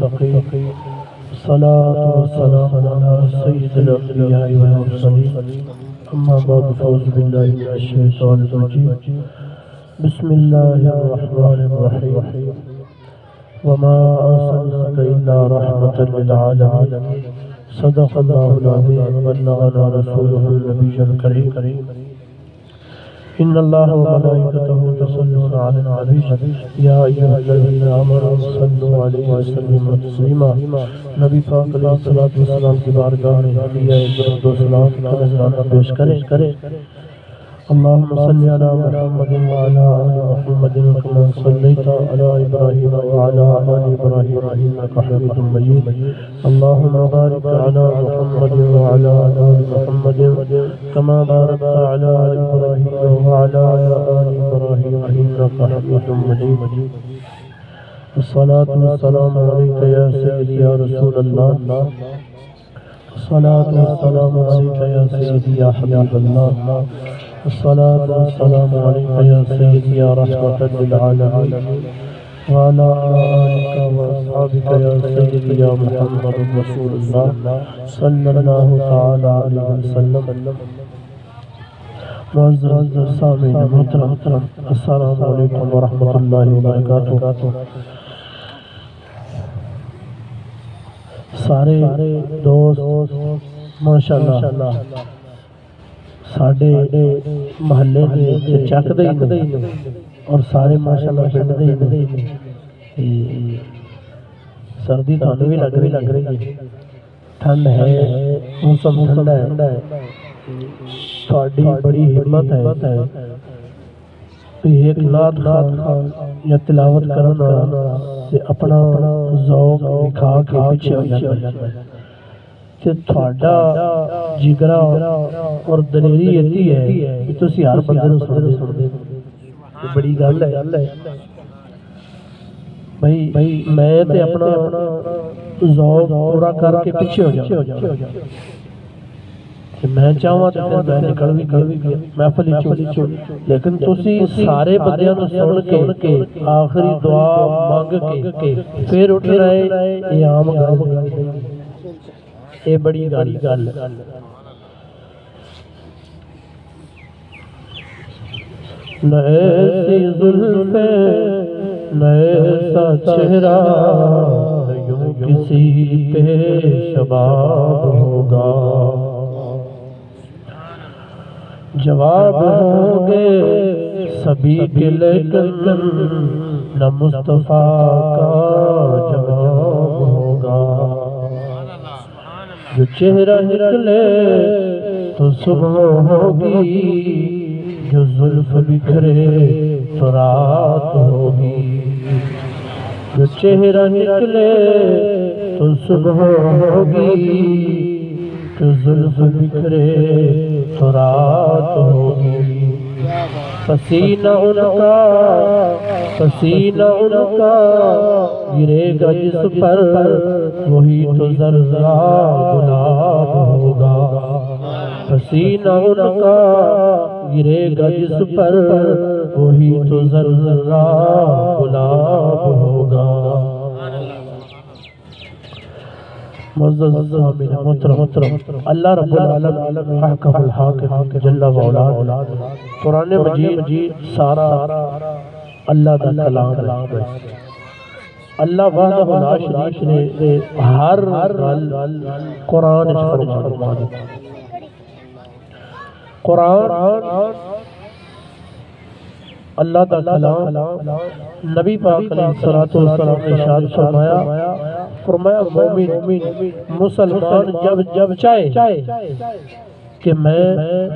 المتقين الصلاة والسلام على سيد الأنبياء والمرسلين أما بعد فأعوذ بالله من الشيطان الرجيم بسم الله الرحمن الرحيم وما أرسلناك إلا رحمة للعالمين صدق الله العظيم وبلغنا رسوله النبي الكريم إن الله وملائكته يصلون على النبي يا أيها الذين آمنوا صلوا عليه وسلموا تسليما نبی پاک علیہ الصلوۃ والسلام کی بارگاہ میں ہدیہ درود و سلام کا نذرانہ پیش کریں اللهم صل على محمد وعلى آل محمد كما صليت على إبراهيم وعلى آل إبراهيم إنك حميد مجيد اللهم بارك على محمد وعلى آل محمد كما باركت على إبراهيم وعلى آل إبراهيم إنك حميد مجيد الصلاة والسلام عليك يا سيدي يا رسول الله الصلاة والسلام عليك يا سيدي يا حبيب الله الصلاة والسلام عليك يا سيدي يا رحمة للعالمين وعلى آلك وأصحابك يا سيدي يا محمد رسول الله صلى الله تعالى عليه وسلم معزز سامعین محترم السلام علیکم ورحمۃ اللہ وبرکاتہ سارے دوست ماشاءاللہ ساڑھے محلے دے چک دے اور سارے ماشاءاللہ پنڈ دے سردی تھانو بھی لگ رہی ہے ٹھنڈ ہے موسم ٹھنڈا ہے تھوڑی بڑی ہمت ہے ایک نعت خان یا تلاوت کرنا سے اپنا ذوق دکھا کے پیچھے ہو جاتا ہے کہ تھوڑا جگرا اور دلیری ایتی ہے کہ تسی ہر بندے نوں سن دے بڑی گل ہے بھائی میں تے اپنا ذوق پورا کر کے پیچھے ہو جاؤں کہ میں چاہواں تے پھر میں نکل بھی گیا محفل وچوں لیکن تسی سارے بندیاں نوں سن کے آخری دعا مانگ کے پھر اٹھ رہے یہ عام گل یہ بڑی گل نہ ایسی زلفیں نہ ایسا چہرہ یوں کسی پہ شباب ہوگا جواب ہوں گے سبھی کے لیکن نہ مصطفیٰ کا جواب ہوگا جو چہرہ نکلے تو صبح ہوگی جو زلف بکھرے تو رات ہوگی جو چہرہ نکلے تو صبح ہوگی جو زلف بکھرے تو رات ہوگی پسینہ ان کا گرے گا جس پر وہی تو زرزہ گلاب ہوگا پسینہ ان کا گرے گا جس پر وہی تو زرزہ گلاب ہوگا معزز سامعین محترم اللہ رب العالمین احکم الحاکم جل وعلا قرآن مجید سارا اللہ دا کلام ہے اللہ وحدہ لا شریک نے ہر گل قرآن وچ فرما دتا قرآن اللہ دا کلام نبی پاک علیہ الصلوۃ والسلام نے ارشاد فرمایا مومن مسلمان جب چاہے کہ میں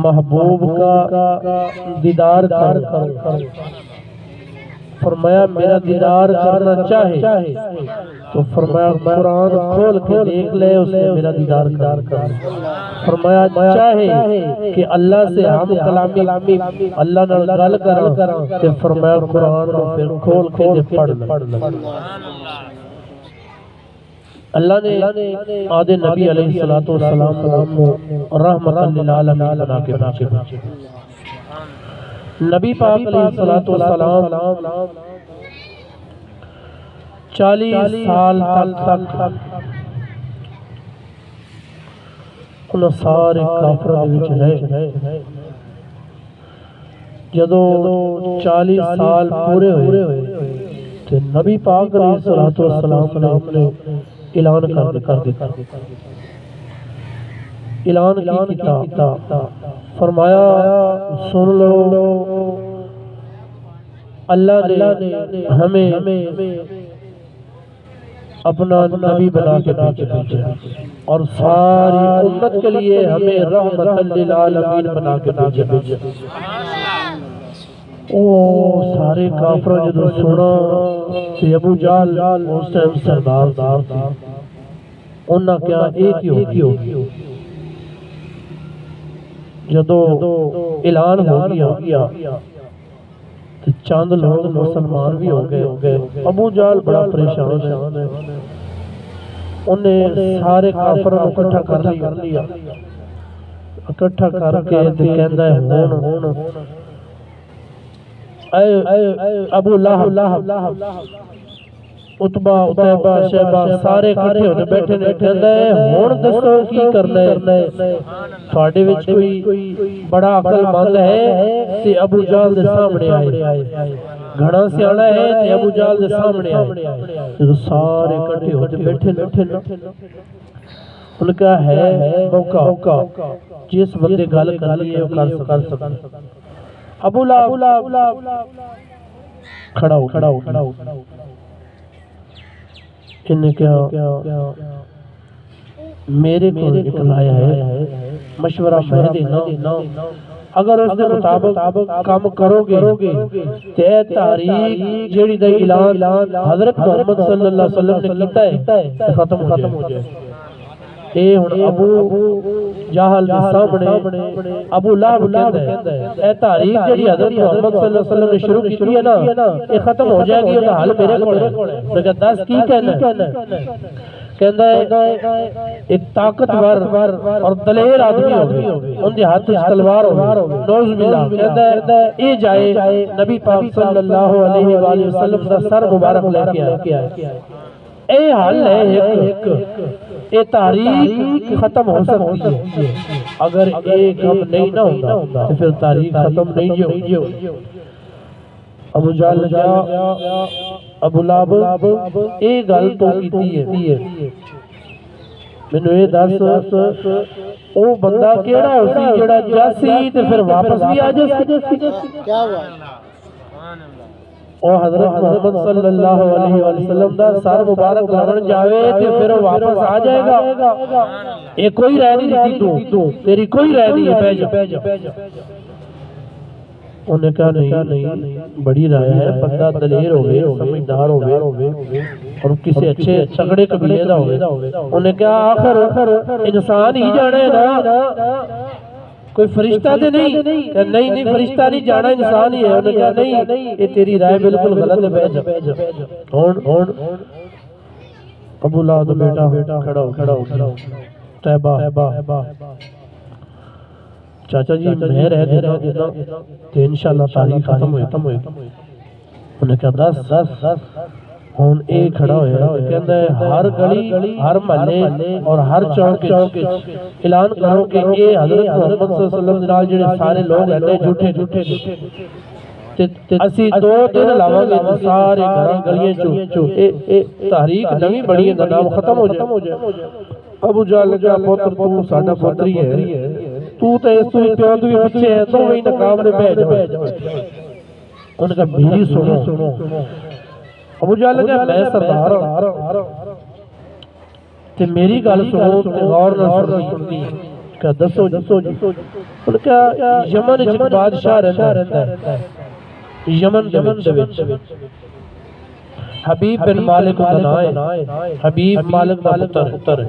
محبوب کا دیدار کروں فرمایا میرا دیدار کرنا چاہے تو فرمایا قرآن کھول کے دیکھ لے اس نے میرا دیدار کرنا فرمایا چاہے کہ اللہ سے ہم کلامی اللہ نال گل کراں تے فرمایا قرآن کو پھر کھول کے پڑھ لے اللہ نے آدھے نبی علیہ السلام کو رحمت للعالمین بنا کے بھیجا نبی پاک علیہ السلام 40 سال تک انہاں سارے کافراں دے وچ رہے۔ جدوں 40 سال پورے ہوئے تے نبی پاک علیہ الصلوۃ والسلام نے اعلان کر دیا۔ اعلان کی کیتا، فرمایا سن لو اللہ نے ہمیں اپنا نبی بنا کے بھیجا اور ساری امت کے لیے ہمیں رحمت للعالمین بنا کے بھیجا۔ سارے کافر جدو سنا کہ ابو جہل اس ٹائم سردار تھا، انہاں کیا ایک ہی ہوگی۔ جدو اعلان ہو گیا تو چند لوگ مسلمان بھی ہو گئے۔ ابو جہل بڑا پریشان ہے، انہیں سارے کافروں کو اکٹھا کر لیا، اکٹھا کر کے کہندا ہے ہون اے ابو لہب، عتبہ عتیبہ شیبہ سارے اکٹھے ہوتے بیٹھے نے، کہندا ہے ہون دسو کی کرنا ہے؟ تھوڑے وچ کوئی بڑا عقل مند ہے تے ابو جہل دے سامنے آئے، گھڑا سیاڑا ہے تے ابو جہل دے سامنے آئے۔ جدو سارے اکٹھے ہوتے بیٹھے ان کا ہے موقع جس بندے گل کر لیے وہ کر سکتا۔ ابو لہب کھڑا ہو، انہیں کیا میرے کو اٹھلایا ہے، مشورہ میں دینا، اگر اس کے مطابق کام کرو گے تے تاریخ جیڑی دا اعلان حضرت محمد صلی اللہ علیہ وسلم نے کیتا ہے ختم ہو جائے۔ اے ہن ابو جہل دے سامنے ابو لہب کہندا ہے اے تاریخ جڑی حضرت محمد صلی اللہ علیہ وسلم نے شروع کی ہے نا یہ ختم ہو جائے گی، حل میرے کول ہے۔ میں کہتا دس کی کہنا ہے؟ کہندا ہے ایک طاقتور اور دلیر آدمی ہوگی، ان دے ہاتھ وچ تلوار ہوگی، نعوذ باللہ۔ کہندا ہے اے جائے نبی پاک صلی اللہ علیہ وآلہ وسلم دا سر مبارک لے کے آئے۔ اے حل ہے ایک، اے تاریخ ختم ہو سکتی ہے، اگر ایک ہم نہیں نہ ہوتا تو پھر تاریخ ختم نہیں ہوگی۔ ابو جہل گیا، ابو لہب اے گل تو کیتی ہے، مینوں اے دس او بندہ کیڑا ہو سی جڑا جاسی تے پھر واپس بھی آ جاسی؟ کیا ہوا؟ اور حضرت محمد صلی اللہ علیہ وسلم دا سر مبارک لڑن جاوے تے پھر واپس آ جائے گا؟ یہ کوئی رہ نہیں دیتی تو تیری کوئی رہ نہیں ہے، پہ جا۔ انہیں کہا نہیں، بڑی رائے ہے، بندہ دلیر ہوئے، سمجھدار ہوئے اور کسی اچھے تگڑے قبیلے دا ہوئے۔ انہیں کہا آخر انسان ہی جانا ہے نا، کوئی فرشتہ دے نہیں، فرشتہ نہیں جانا، انسان ہی ہے۔ انہیں کہا نہیں، یہ تیری رائے بالکل غلط ہے، بہ جا۔ ابو لہب بیٹا کھڑا ہو، طیبہ چاچا جی میں رہ دینا تو انشاءاللہ تاریخ ختم ہوئے۔ انہیں کہا دس ہون اے کھڑا ہوئے، کہندہ ہے ہر گلی، ہر محلے اور ہر چوک اعلان کرو کہ اے حضرت محمد صلی اللہ علیہ وسلم نال جڑے سارے لوگ ہیں جھوٹے اسی 2-3 لاواں گے سارے گھراں گلیاں چو تاریخ نویں بڑی ہے، نام ختم ہو جائے۔ ابو جہل نے کہا پتر تو ساڈا پتر ہی ہے، تو تے اس تو پیو تو بھی پیچھے ہے، تو وہی ناکام نے بہ جا۔ ان کا میری سنو، ابو جہل نے کہا میں سردار ہوں تے میری گل سنو تے غور نہ سننی۔ کہا دسو جی۔ انہوں نے کہا یمن ایک بادشاہ رہتا ہے، یمن دے وچ حبیب بن مالک دا نام ہے، حبیب مالک دا پتر ہے،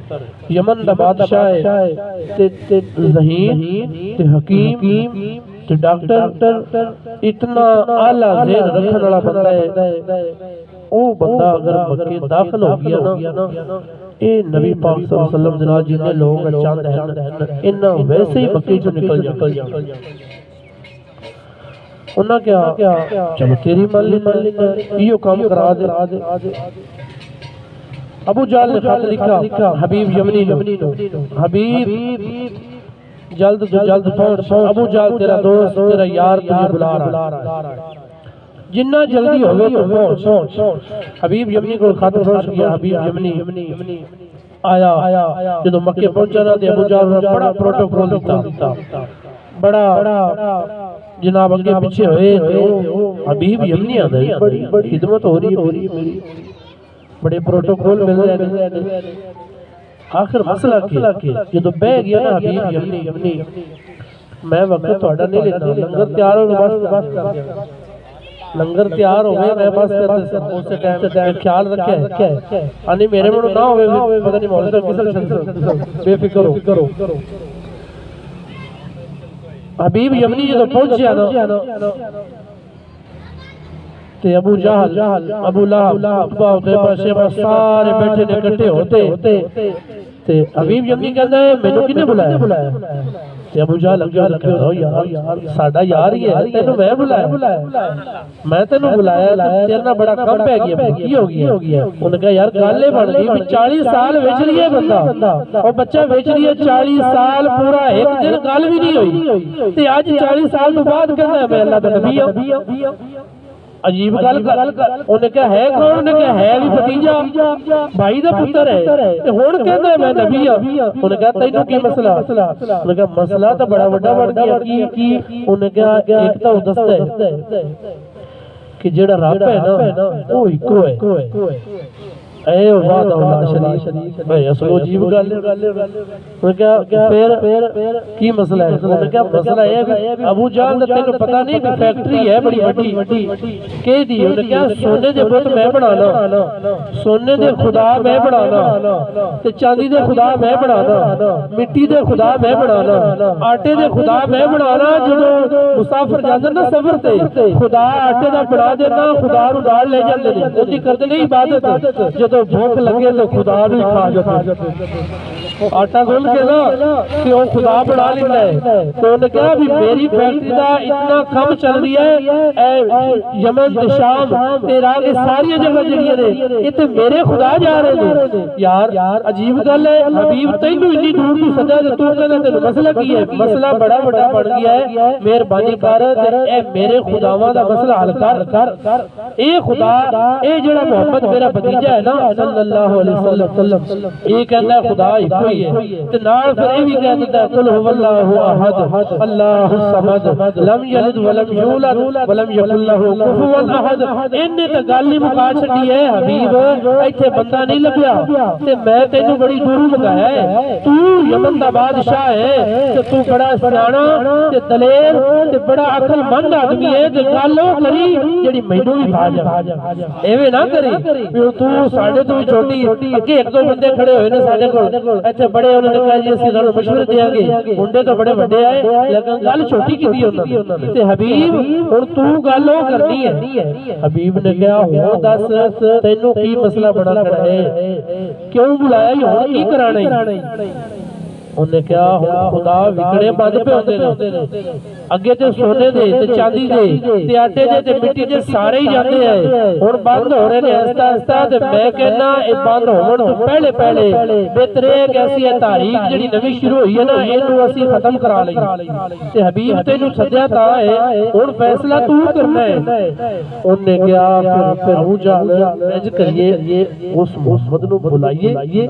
یمن دا بادشاہ ہے تے ذہین تے حکیم تے ڈاکٹر، اتنا اعلیٰ ذہن رکھن والا بندہ ہے۔ او بندہ اگر مکے داخل ہو گیا نا، اے نبی پاک صلی اللہ علیہ وسلم جنال جنہیں لوگ چاند ہیں انہاں ویسے ہی مکے جو نکل جائیں۔ انہاں کیا چلو تیری مان لی یہ کام کرا دے۔ ابو جہل نے خط لکھا حبیب یمنی نو، حبیب جلد تو جلد پہنچ، ابو جہل تیرا دوست تیرا یار تجھے بلا رہا ہے، جنہ جلدی ہوگے تو پہنچ۔ حبیب یمنی کو خط پہنچ گیا، حبیب یمنی آیا، جدو مکے پہنچا نا تے ابو جہل نے بڑا پروٹوکول دیتا، بڑا جناب اگے پیچھے ہوئے، حبیب یمنی آدھا ہے بڑی خدمت ہو رہی ہے میری، بڑے پروٹوکول مل رہے ہیں۔ آخر مسئلہ کے جدو بہ گیا نا حبیب یمنی، میں وقت تھوڑا نہیں لینا، لنگر تیار ہو بس کر دیا، لنگر تیار ہوئے میں بس کرتے سن، اس سے ٹائم خیال رکھے ہے آنی میرے منو نہ ہوئے، پتہ نہیں مولا کسل چھل بے فکر ہو۔ حبیب یمنی جدو پہنچیا نا تے ابو جہل ابو لہب اتبا اتبا شیبہ سارے بیٹھے نے کٹھے ہوتے تے حبیب یمنی کہتا ہے میں نے کنے بلایا تے ابو جہل کہتا ہے یار ساڑھا یار ہی ہے، تینوں میں بلایا، میں تینوں بلایا تیرنا بڑا کم پہ گیا، کی ہو گیا؟ انہوں نے کہا یار گالے بڑھ گئی، 40 سال ویچ رہی ہے بندہ، اور بچہ ویچ رہی ہے 40 سال پورا ایک دن گال بھی نہیں ہوئی، تے آج 40 سال تو بعد کہنا ہے میں اللہ کا نبی ہوں، عجیب گل کر۔ انہوں نے کہا ہے کون؟ انہوں نے کہا ہے بھی بھتیجا بھائی دا پتر ہے، ہون کہنا ہے میں نبی ہوں۔ انہوں نے کہا تینوں کی مسئلہ؟ انہوں نے کہا مسئلہ تو بڑا بڑا بڑھ گیا کی؟ انہوں نے کہا ایک تو دستا ہے کہ جیڑا رب ہے نا وہ ایکو ہے، اے وعدہ اللہ شریف، بھئی اصلو عجیب گل ہے۔ انہوں نے کہا پھر کی مسئلہ ہے؟ انہوں نے کہا مسئلہ ہے ابو جہل تینوں پتہ نہیں کہ فیکٹری ہے بڑی وڈی کہ دی، انہوں نے کہا سونے دے بت میں بنانا، سونے دے خدا میں بنانا تے چاندی دے خدا میں بنانا، مٹی دے خدا میں بنانا، آٹے دے خدا میں بنانا، جدو مسافر جاندے نا سفر تے خدا آٹے دا بنا دینا، خدا نو ڈال لے جاندے نے، اودی کردے نہیں عبادت، جدو بھوک لگے تو خدا بھی کھا جاتے، آٹا گل کے نا کہ وہ خدا بڑھا لیتا ہے۔ تو انہوں نے کہا بھی میری فیکٹری دا اتنا کم چل رہی ہے، اے یمن تے شام تے عراق ساری جگہ جڑیاں نے یہ تے میرے خدا جا رہے ہیں۔ یار عجیب گل ہے، حبیب تینوں اتنی دور تو سجا تے تو کہنا تینوں مسئلہ کی ہے؟ مسئلہ بڑا بڑا بڑھ گیا ہے، مہربانی کر اے میرے خداواں دا مسئلہ حل کر، اے خدا اے جڑا محمد میرا بھتیجا ہے نا صلی اللہ علیہ وسلم، یہ کہنا ہے خدا ایک ہوئی ہے، تے نال پھر یہ بھی کہہ دیتا ہے قل هو اللہ احد اللہ الصمد لم یلد ولم یولد ولم یکن لہ کفوا احد۔ انہیں تے گل ہی مکا چھڈی ہے، حبیب ایتھے بندہ نہیں لبیا تے میں تینوں بڑی دوروں لگایا ہے، تو یمن دا بادشاہ ہے تے تو بڑا سیاںا تے دلیر تے بڑا عقل مند آدمی ہے، تے گل او کری جڑی مینوں بھی بھا جا، ایویں نہ کری تو ساڈے تو بھی چھوٹی، اگے ایک دو بندے کھڑے ہوئے نے ساڈے کول ایتھے بڑے، انہوں نے کہا جی اسی تانوں مشورے دیاں گے، منڈے تو بڑے بڑے آئے لیکن گل چھوٹی کیتی انہوں نے، تے حبیب ہن تو گل او کرنی ہے۔ حبیب نے کہا ہن دس تینوں کی مسئلہ بڑا کھڑا ہے، کیوں بلایا ہن کی کرانا ہے؟ انہوں نے کہا خدا وکڑے بند پہ ہوندے نے، اگے تے سونے دے تے چاندی دے تے آٹے دے تے مٹی دے سارے ہی جاندے ہیں، ہن بند ہو رہے نے آہستہ آہستہ، تے میں کہنا اے بند ہون تو پہلے بہتر ہے کہ ایسی تاریخ جڑی نویں شروع ہوئی ہے نا اینوں اسی ختم کرا لئیے، تے حبیب تینوں سدیا تا ہے ہن فیصلہ تو کرنا ہے۔ انہوں نے کہا پھر ابو جہل انج کریے اس محمد نو بلائیے بلائیے،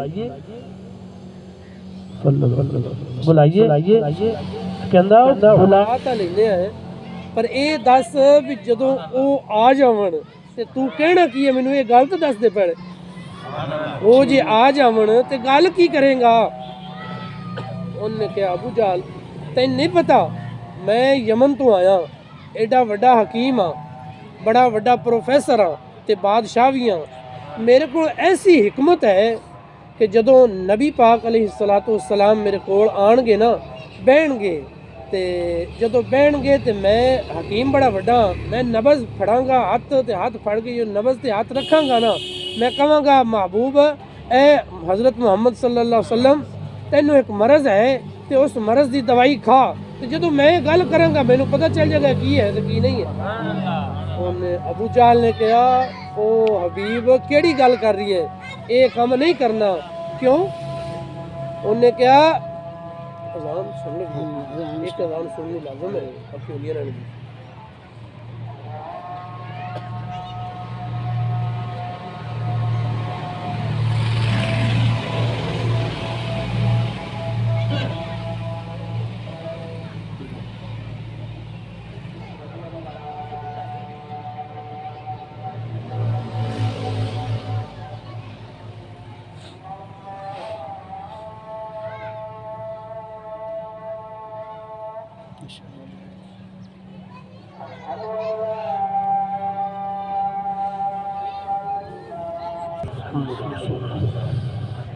کہندا بلا تا لینے ہیں پر اے دس بھی جدوں او آ جاون تے تو کہنا کی ہے مینوں یہ گل تے دس دے پہلے، وہ جی آ جاون تے گل کی کریں گا؟ انہوں نے کہا ابو جہل تین نہیں پتا میں یمن تو آیا، ایڈا وڈا حکیم ہاں، بڑا وڈا پروفیسر ہاں تے بادشاہ بھی ہاں، میرے کو ایسی حکمت ہے کہ جدوں نبی پاک علیہ السلام میرے کول آن گے نا بہن گے تے جدوں بہن گے تے میں حکیم بڑا وڈا میں نبض پھڑاں گا، ہاتھ تے ہاتھ پھڑ کے جو نبض تے ہاتھ رکھاں گا نا میں کہاں گا محبوب اے حضرت محمد صلی اللہ علیہ وسلم تینوں ایک مرض ہے تے اس مرض دی دوائی کھا، تے جدوں میں گل کراں گا مینوں پتہ چل جائے گا کی ہے تے کی نہیں ہے۔ ابو جہل نے کہا او حبیب کیڑی گل کر رہی ہے؟ یہ کام نہیں کرنا. کیوں؟ انہیں کیا اذان سننے ایک اذان سننی لازم ہے اب کیوں نہیں رہنے دی.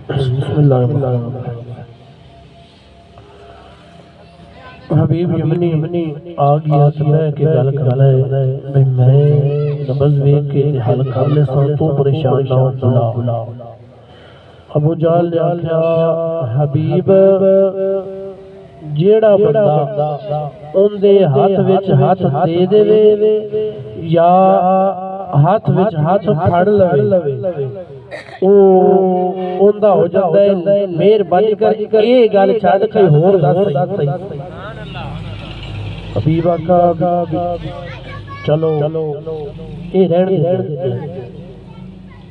بسم اللہ الرحمن الرحیم. حبیب یمنی آ گیا کہ میں کہ گل کر لے میں نبض ویک کے حل کر لے سن تو پریشان نہ ہو. ابو جہل نے آخیا حبیب جیڑا بندہ ان دے ہاتھ وچ ہاتھ دے دے یا ہاتھ وچ ہاتھ پھڑ لوے او اوندا ہو جاتا ہے. مہربانی کر یہ گل چھڈ کے ہور دس. حبیب آقا چلو یہ رہن دے.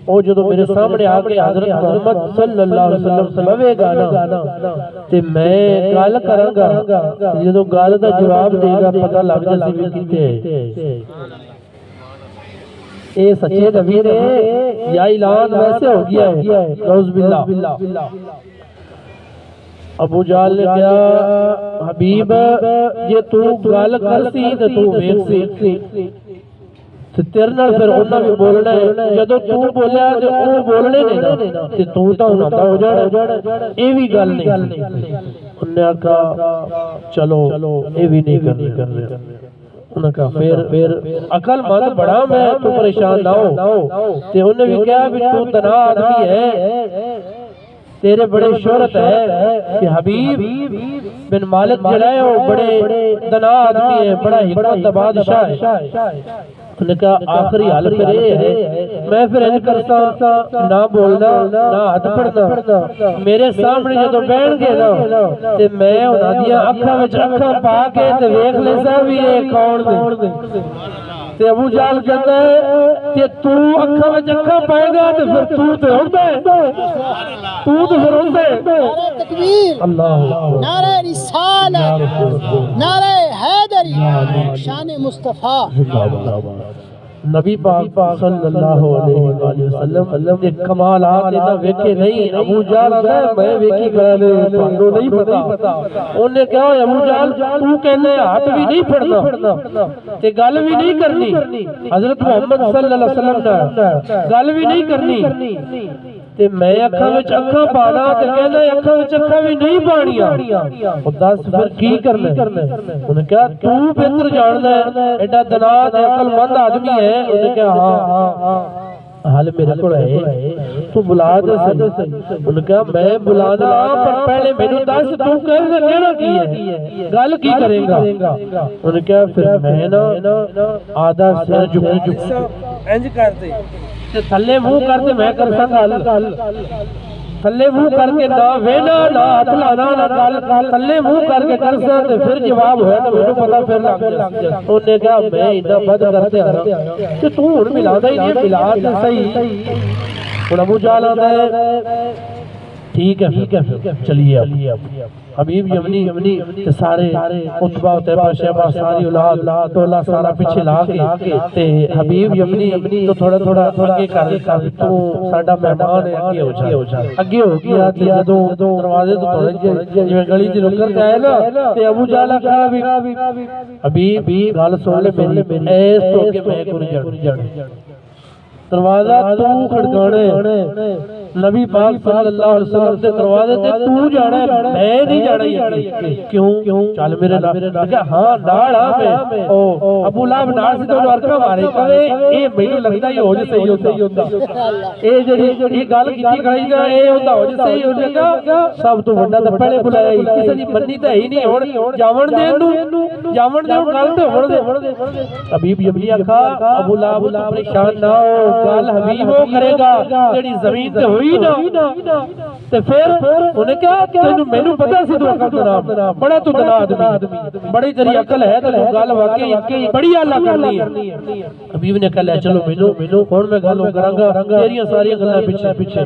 او جدو میرے سامنے آ کے حضرت محمد صلی اللہ علیہ وسلم لوے گا نا تے میں گل کراں گا. جدو گل دا جواب دے گا پتہ لگ جائے بھی کتے ہے اے سچے نبی نے یا اعلان ویسے ہو گیا ہے. نعوذ باللہ. ابو جہل نے کہا حبیب یہ تو گل کرسی تے تو ویکھ سی تیرے نال پھر انہاں بھی بولنا ہے. جدو تو بولیا تے او بولنے نے نا تے تو تاں نہ ہو جانا. اے بھی گل نہیں. انہوں نے کہا چلو اے بھی نہیں کرنی. انہوں نے کہا پھر عقل مند بڑا میں تو پریشان نہ ہو. تے انہوں نے بھی کہا بھی تو دنا آدمی ہے تیرے بڑے شہرت ہے کہ حبیب بن مالک جڑا ہے وہ بڑے دنا آدمی ہے بڑا حکمت بادشاہ ہے. انہوں نے کہا آخری حل پھر یہ ہے میں پھر ان کرتا نہ بولنا نہ ہاتھ پڑھنا. میرے سامنے جدو بیٹھ گئے نا تے میں انہاں دیاں اکھاں وچ اکھاں پا کے تے ویکھ لیسا بھی یہ کون نے. تے ابو جہل کہتا ہے کہ تو اکھاں وچ اکھاں پائے گا تے پھر تو تے ہوندا ہے. تو تے پھر ہوندا ہے. نعرہ تکبیر اللہ نعرہ رسالت نعرہ حیدری شان مصطفیٰ. نبی پاک صلی اللہ علیہ وآلہ وسلم نے کمالات انہاں ویکھے نہیں. ابو جہل آتا ہے میں ویکھی کرنے پانڈو نہیں پتا. انہوں نے کہا ابو جہل تو کہنے ہاتھ بھی نہیں پھڑنا تے گل بھی نہیں کرنی. حضرت محمد صلی اللہ علیہ وسلم نے گل بھی نہیں کرنی تے میں اکھاں وچ اکھاں پانا تے کہنا اکھاں وچ اکھاں بھی نہیں پانیاں. دس پھر کی کرنا؟ انہوں نے کہا تو بہتر جاندا ہے ایڈا دنا تے عقل مند آدمی ہے. انہوں نے کہا ہاں حال میرے کو ہے تو بلا دے صحیح. انہوں نے کہا میں بلانا پر پہلے میرے دس تو کہنا کی ہے گل کی کرے گا. انہوں نے کہا پھر میں نا آدھا سر جھکا انج کرتے تے تھلے منہ کرتے میں کر سکا گل. تھلے منہ کر کے نہ وینا نہ ہاتھ لانا نہ گل تھلے منہ کر کے کر سا تے پھر جواب ہویا تو مینوں پتہ پھر لگ گیا. انہوں نے کہا میں اتنا بد کرتے آ کہ تو ہن ملادا ہی نہیں. ملا تے صحیح. ہن ابو جہل آندا ہے ٹھیک ہے چلیے. حبیب یمنی تے سارے عتبہ عتیبہ شیبہ ساری اولاد تو اللہ سارا پیچھے لا کے تے حبیب یمنی تو تھوڑا اگے کر تو ساڈا مہمان ہے اگے ہو گیا. تے جدوں دروازے تو پہنچ گئے جویں گلی دی نکل کے آئے نا تے ابو جہل کہا بھی حبیب گل سن لے میری ایس تو کہ میں کو نہیں جانا. دروازہ تو کھڑکانے نبی پاک صلی اللہ علیہ وسلم سے دروازے تے تو جانا ہے میں نہیں جانا. کیوں چل میرے نال. کہا ہاں نال آ میں ابو لہب نال سی تو ارکھا مارے کہے اے مینوں لگدا ہی ہو جے صحیح ہوندا. اے جڑی گل کیتی کھڑی نا اے ہوندا ہو جے صحیح ہو جے گا. سب تو بڑا تے پہلے بلایا کسے دی منی تے ہی نہیں. ہن جاون دے گل تے ہون دے. حبیب یمنی آکھا ابو لہب تو پریشان نہ ہو گل حبیب وہ کرے گا جڑی زمین تے ہوئی ہوئی نا تے پھر انہیں کہا تینوں مینوں پتا سی تو عقل دا بڑا تو دنا آدمی بڑی تیری عقل ہے تے گل واقعی بڑی اعلیٰ کرنی ہے حبیب نے کہا لے چلو مینوں ہن میں گل کراں گا تیریاں ساری گلاں پیچھے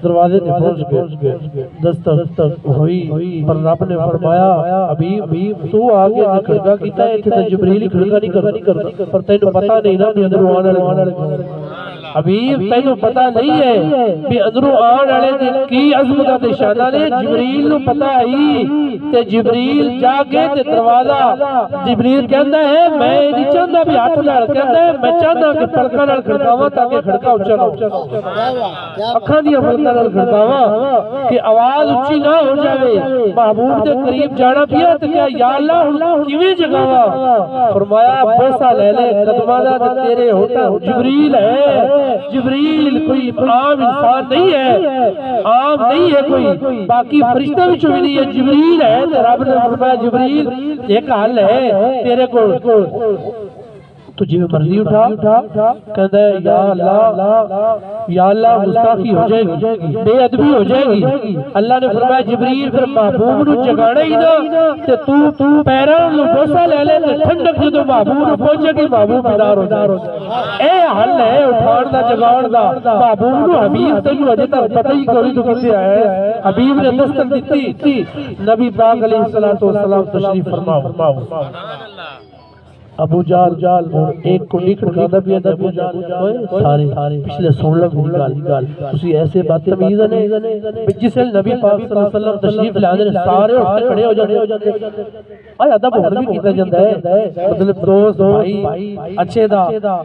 دروازے تے پہنچ گئے دستک ہوئی پر رب نے فرمایا حبیب تو آگے کھڑکا کیتا ہے ایتھے تے جبریل ہی کھڑکا نہیں کردا پر تینوں پتہ نہیں نا بھی اندروں آن والے حبیب تینوں پتہ نہیں ہے بھی اندروں آن والے دے کی عظمت تے شان نے جبریل نو پتہ ہی تے جبریل جا کے تے دروازہ جبریل کہندا ہے میں نہیں چاہندا بھی ہاتھ نال کہندا ہے میں چاہندا کہ پلکاں نال کھڑکاواں تاکہ کھڑکا اونچا ہو اکھاں دی پلکاں نال کھڑکاواں کہ آواز اونچی نہ ہو جاوے محبوب دے قریب جانا پیا تے کہا یا اللہ کیویں جگاواں فرمایا بوسہ لے لے قدماں دا تے تیرے ہوتا جبریل ہے جبریل کوئی عام انسان نہیں ہے عام نہیں ہے کوئی باقی فرشتہ بھی چوئی نہیں ہے جبریل ہے رب نے فرمایا جبریل ایک حل ہے تیرے کو تجھے مرضی اٹھا کہتا ہے یا اللہ گستاخی ہو جائے گی بے ادبی ہو جائے گی اللہ نے فرمایا جبریل پھر محبوب نو جگانا ہی نا تے تو پیراں نو بوسہ لے لے تے ٹھنڈک جدوں محبوب نو پہنچے گی محبوب بیدار ہو جائے اے حل ہے اٹھان دا جگاؤن دا محبوب نو حبیب تینوں اجے تک پتہ ہی کوئی تو کتے آیا ہے حبیب نے دستک دتی نبی پاک علیہ السلام تشریف فرماؤ ابو جال ایک کو لکھ رکھا بھی ہے ابو جال سارے پچھلے سن لگ گل تسی ایسے بدتمیز نے جس نبی پاک صلی اللہ علیہ وسلم تشریف لے آندے سارے اٹھ کے کھڑے ہو جاندے اے ادب ہن بھی کیتا جاندا ہے مطلب دوست بھائی اچھے دا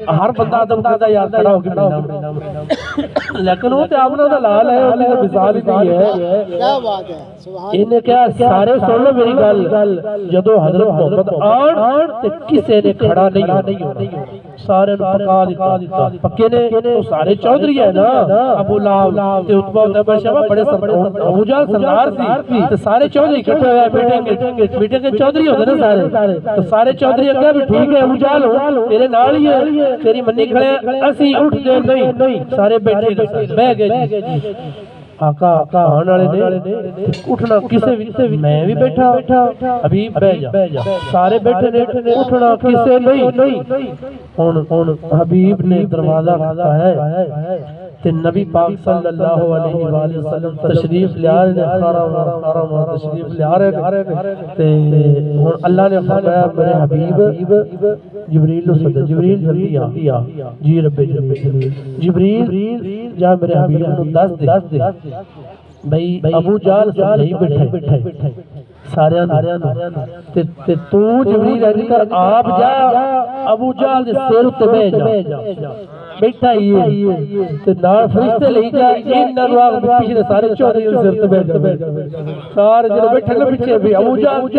ہر بندہ ادب کردا یار کھڑا ہو کے ملنا لیکن وہ تے اپنا دا لال ہے انہاں دی مثال ہی نہیں ہے کیا بات ہے سبحان اللہ انہیں کہا سارے سن لو میری گل جدوں حضرت محمد آن تے کسے نے کھڑا نہیں ہونا سارے پکا دیتا پکے نے تو سارے چودھری ہے نا ابو لہب تے عتبہ ابن شیبہ بڑے ابو جہل سردار سی تے سارے چودھری اکٹھے ہوئے میٹنگ کے چودھری ہوتے نا سارے تو سارے چودھری اگے بھی ٹھیک ہے ابو جہل ہو تیرے نال ہی ہے تیری منی کھڑے اسی اٹھ دے نہیں سارے بیٹھے بیٹھ گئے جی آقا آن والے نے اٹھنا کسے میں بھی بیٹھا حبیب بیٹھ جا سارے بیٹھے نے اٹھنا کسے نہیں ہن حبیب نے دروازہ کھڑا ہے تے نبی پاک صلی اللہ علیہ وآلہ وسلم تشریف لے آ رہے خارا تشریف لے آ رہے تے ہن اللہ نے فرمایا میرے حبیب جبریل نو سد جبریل جلدی آ جی رب جبریل جا میرے حبیب نو دس دے بھئی ابو جال سمجھائی بیٹھے سارے تے تو جبریل رہی کر آپ جا ابو جال دے سیر تے بے جا بیٹھا ہی ہے تے نال فرشتے لے جا انہاں نو آگ پیچھے سارے چودھری سر تے بیٹھ جا سارے جڑے بیٹھے نا پیچھے بھی ابو جال